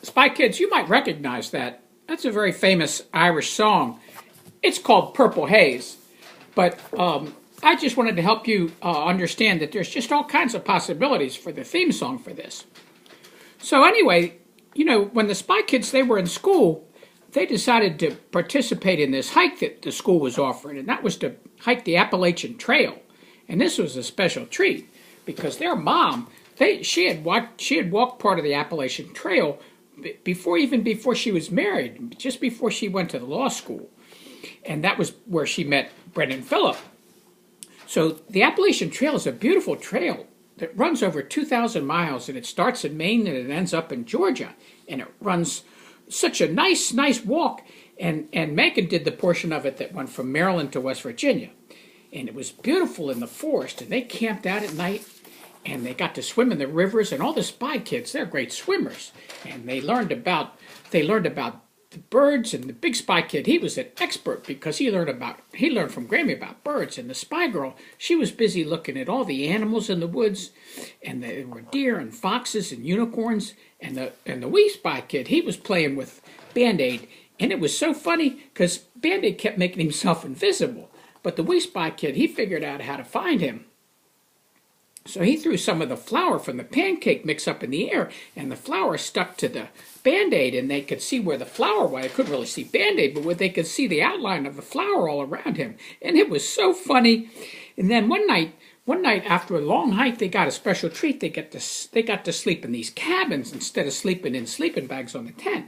Spy Kids, you might recognize that. That's a very famous Irish song. It's called Purple Haze. But I just wanted to help you understand that there's just all kinds of possibilities for the theme song for this. So anyway, when the Spy Kids, they were in school, they decided to participate in this hike that the school was offering, and that was to hike the Appalachian Trail. And this was a special treat because their mom, she had walked part of the Appalachian Trail before she was married, just before she went to the law school. And that was where she met Brendan Phillip. So the Appalachian Trail is a beautiful trail that runs over 2,000 miles, and it starts in Maine and it ends up in Georgia. And it runs such a nice walk. And Megan did the portion of it that went from Maryland to West Virginia. And it was beautiful in the forest, and they camped out at night, and they got to swim in the rivers, and all the Spy Kids, they're great swimmers. And they learned about the birds, and the big Spy Kid, he was an expert because he learned from Grammy about birds. And the Spy Girl, she was busy looking at all the animals in the woods, and there were deer and foxes and unicorns. And the wee Spy Kid, he was playing with Band-Aid, and it was so funny because Band-Aid kept making himself invisible. But the wee Spy Kid, he figured out how to find him. So he threw some of the flour from the pancake mix up in the air, and the flour stuck to the Band-Aid, and they could see where the flour was. They couldn't really see Band-Aid, but they could see the outline of the flour all around him. And it was so funny. And then one night after a long hike, they got a special treat. They got to sleep in these cabins instead of sleeping in sleeping bags on the tent.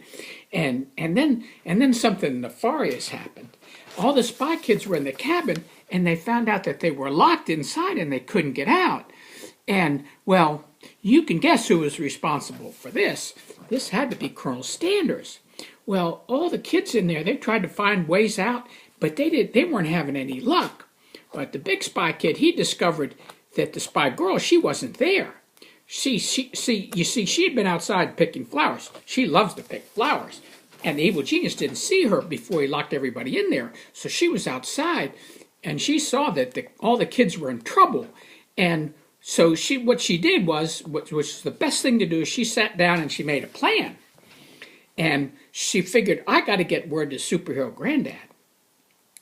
And then something nefarious happened. All the Spy Kids were in the cabin, and they found out that they were locked inside and they couldn't get out. And, well, you can guess who was responsible for this. This had to be Colonel Standers. Well, all the kids in there, they tried to find ways out, but they weren't having any luck. But the big Spy Kid, he discovered that the Spy Girl, she wasn't there. She had been outside picking flowers. She loves to pick flowers. And the evil genius didn't see her before he locked everybody in there. So she was outside, and she saw that all the kids were in trouble. And so what she did was, which was the best thing to do, is she sat down and she made a plan. And she figured, I got to get word to Superhero Granddad.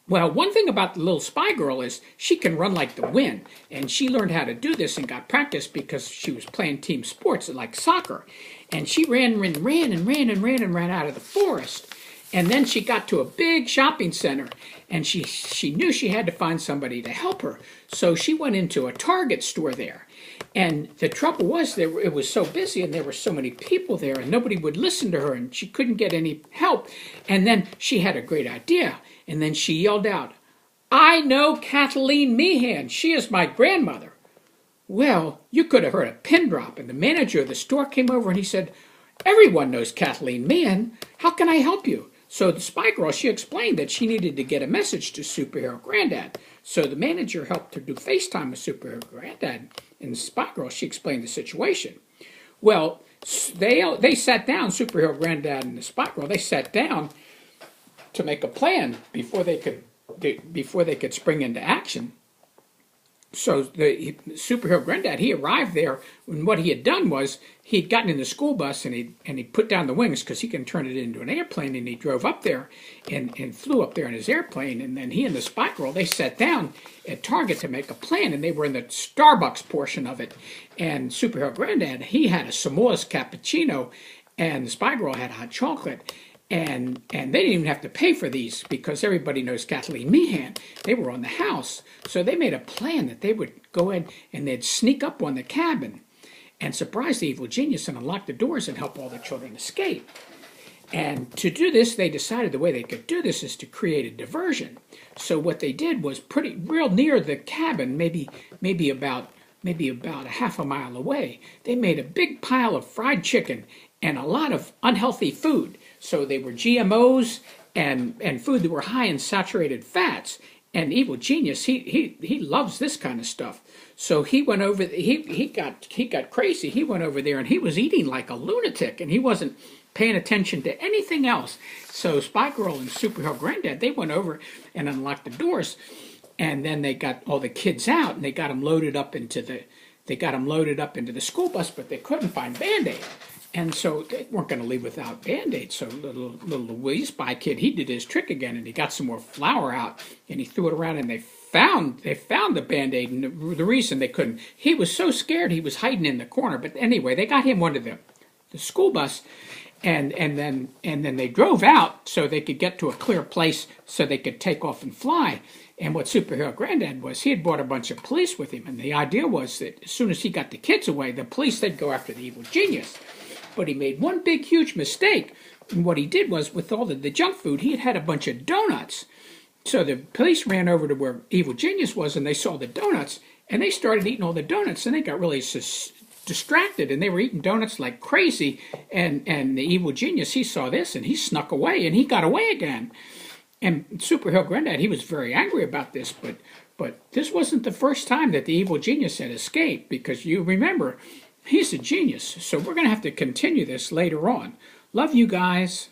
Well, one thing about the little Spy Girl is she can run like the wind. And she learned how to do this and got practice because she was playing team sports like soccer. And she ran out of the forest. And then she got to a big shopping center, and she knew she had to find somebody to help her. So she went into a Target store there. And the trouble was, it was so busy, and there were so many people there, and nobody would listen to her, and she couldn't get any help. And then she had a great idea, and then she yelled out, "I know Kathleen Meehan. She is my grandmother." Well, you could have heard a pin drop, and the manager of the store came over, and he said, "Everyone knows Kathleen Meehan. How can I help you?" So the Spy Girl, she explained that she needed to get a message to Superhero Granddad. So the manager helped her do FaceTime with Superhero Granddad. And the Spy Girl, she explained the situation. Well, they sat down, Superhero Granddad and the Spy Girl, they sat down to make a plan before they could spring into action. So the Superhero Granddad, he arrived there, and what he had done was he'd gotten in the school bus and he put down the wings because he can turn it into an airplane, and he drove up there and flew up there in his airplane. And then he and the Spy Girl, they sat down at Target to make a plan, and they were in the Starbucks portion of it. And Superhero Granddad, he had a s'mores cappuccino, and the Spy Girl had hot chocolate. And they didn't even have to pay for these because everybody knows Kathleen Meehan. They were on the house. So they made a plan that they would go in and they'd sneak up on the cabin and surprise the evil genius and unlock the doors and help all the children escape. And to do this, they decided the way they could do this is to create a diversion. So what they did was real near the cabin, maybe about a half a mile away, they made a big pile of fried chicken and a lot of unhealthy food. So they were GMOs and food that were high in saturated fats. And evil genius, he loves this kind of stuff. So he went over. He got crazy. He went over there and he was eating like a lunatic, and he wasn't paying attention to anything else. So Spy Girl and Superhero Granddad, they went over and unlocked the doors, and then they got all the kids out and they got them loaded up into the school bus, but they couldn't find Band-Aid. And so they weren't going to leave without Band-Aids. So little spy kid, he did his trick again, and he got some more flour out, and he threw it around, and they found the Band-Aid. And the reason they couldn't, he was so scared, he was hiding in the corner. But anyway, they got him onto the school bus, and then they drove out so they could get to a clear place so they could take off and fly. And what Superhero Granddad was, he had brought a bunch of police with him, and the idea was that as soon as he got the kids away, the police, they'd go after the evil genius. But he made one big, huge mistake. And what he did was, with all the junk food, he had a bunch of donuts. So the police ran over to where Evil Genius was, and they saw the donuts, and they started eating all the donuts, and they got really distracted, and they were eating donuts like crazy. And the Evil Genius, he saw this, and he snuck away, and he got away again. And Superhero Granddad, he was very angry about this, but this wasn't the first time that the Evil Genius had escaped, because you remember, he's a genius. So we're going to have to continue this later on. Love you guys.